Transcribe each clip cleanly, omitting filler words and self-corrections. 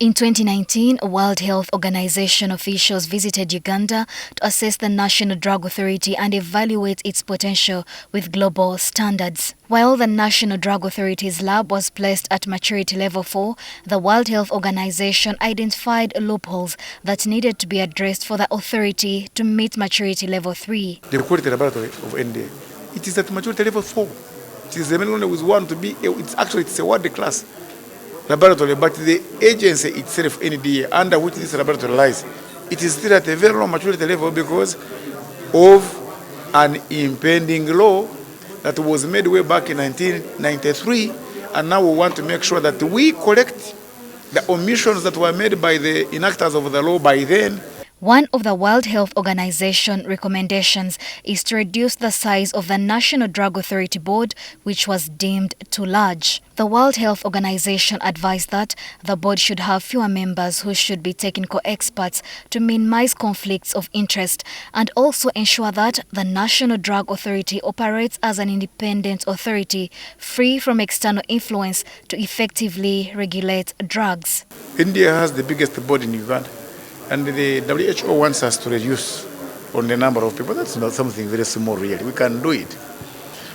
In 2019, World Health Organization officials visited Uganda to assess the National Drug Authority and evaluate its potential with global standards. While the National Drug Authority's lab was placed at maturity level 4, the World Health Organization identified loopholes that needed to be addressed for the authority to meet maturity level 3. The quality laboratory of NDA, it is at maturity level 4. It is the only one who want to be, it's a world class laboratory, but the agency itself, NDA, under which this laboratory lies, it is still at a very low maturity level because of an impending law that was made way back in 1993, and now we want to make sure that we correct the omissions that were made by the enactors of the law by then. One of the World Health Organization recommendations is to reduce the size of the National Drug Authority Board, which was deemed too large. The World Health Organization advised that the board should have fewer members who should be technical experts to minimize conflicts of interest and also ensure that the National Drug Authority operates as an independent authority free from external influence to effectively regulate drugs. India has the biggest board in Uganda. And the WHO wants us to reduce on the number of people. That's not something very small, really. We can do it.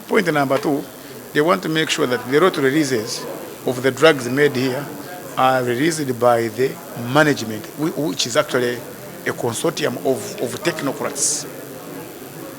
Point number 2, they want to make sure that the road releases of the drugs made here are released by the management, which is actually a consortium of technocrats.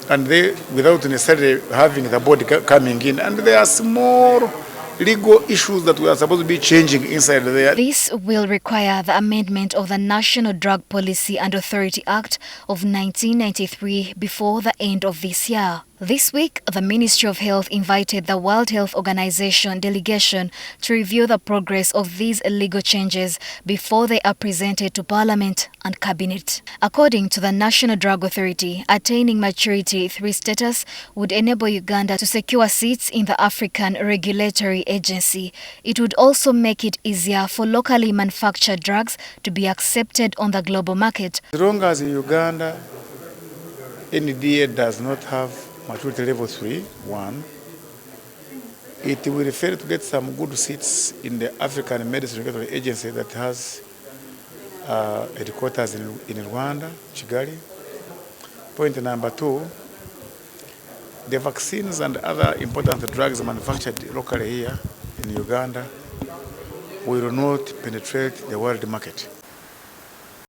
And they, without necessarily having the board coming in, and there are small legal issues that we are supposed to be changing inside there. This will require the amendment of the National Drug Policy and Authority Act of 1993 before the end of this year. This week, the Ministry of Health invited the World Health Organization delegation to review the progress of these legal changes before they are presented to Parliament and Cabinet. According to the National Drug Authority, attaining maturity 3 status would enable Uganda to secure seats in the African Regulatory Agency. It would also make it easier for locally manufactured drugs to be accepted on the global market. As long as Uganda, NDA does not have maturity level 3, 1, it will fail to get some good seats in the African Medicine Regulatory Agency that has headquarters in Rwanda, Kigali. Point number 2, the vaccines and other important drugs manufactured locally here in Uganda will not penetrate the world market.